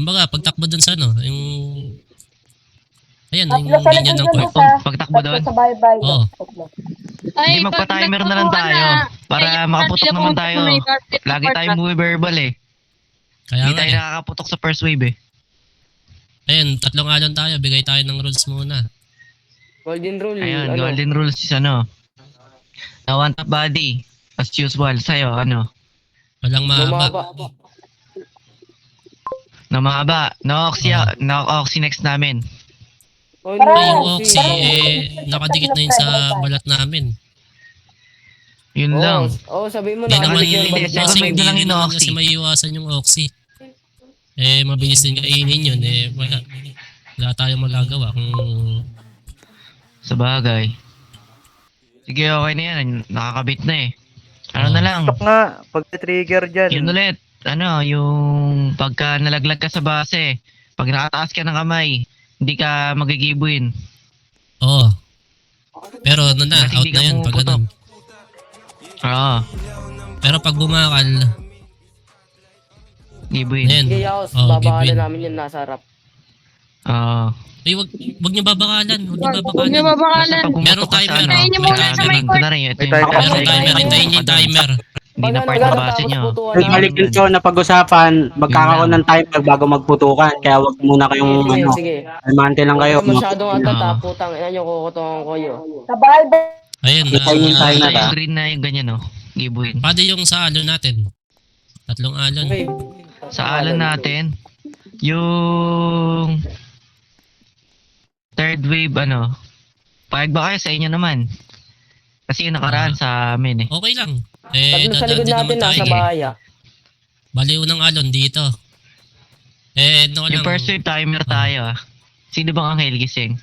Kumbaga, pagtakbo dun sa ano, yung... Ayan, yung Tatlo sa linya ng likod court. dyan, isa. Pagtakbo doon? Tatlo sa baybay. Oo. Tatlo. Hindi, magpa-timer na lang tayo. Para makaputok naman tayo. Lagi tayong buwi-verbal eh. Kaya Hindi nga tayo eh. nakakaputok sa first wave eh. Ayan, 3 alon tayo. Bigay tayo ng rules muna. Golden rule. Ayun, golden rules is ano. Na one top body. As usual, sa'yo, ano. Walang mahaba. Bumaba. Na mahaba. No oxy next namin. Oh, Tara. Eh, yung Oxy, Parang- nakadikit na yun sa balat namin. Yun lang. Sabi mo Hindi na. naman, Hindi, bossing, second wave hindi na lang din yung naman Oxy. kasi maiiwasan yung Oxy. Mabilis din kainin yun. Wala tayong magagawa kung... Sa bagay. Sige, okay na yan. Nakakabit na eh. Ano na lang. Stop nga, pag-trigger dyan. Yun ulit. Ano, yung pagka nalaglag ka sa base, pag nakataas ka ng kamay, hindi ka magigibuin. Oo. Pero ano na, Kasi out hindi ka na yun pag pumuputok. ganun. Oo, Pero pag bumakal, gibuin. ayan. Sige, Yaos. Oh, Babakalan gibuin. namin yun nasa harap. Oo. Wag niyo babakalan. Wag niyo Huwag niyo babakalan. Basta babakalan. pag Meron pumutok ka sa timer. ano, Hintayin niyo muna sa may ito court. na rin. Ito May yung timer. Meron timer. Hintayin niyo yung timer. Hindi na Pag part ng base nagtatapos nyo. putukan Hindi Balik yun. yung show na pag-usapan, magkakaroon ng timer bago magputukan. Kaya wag muna kayong Sige, ano, sige. almante lang kayo. Huwag masyadong atata. Oo. Putang ina nyo, kukutungan ko yun. Sa baybay. Ayun. Hintayin yung timer Yung ah. green na yung ganyan oh. Gibuin. Pwede yung sa alon natin. 3 alon. Okay. Sa alon natin, yung third wave ano, payag ba kayo sa inyo naman? Kasi yung nakaraan sa amin eh. Okay lang. Tatlo sa Dadaan likod din natin, naman tayo. nasa bahay ah. Bali unang alon dito. No Yung lang. first wave timer tayo ah. Sino bang ang gising?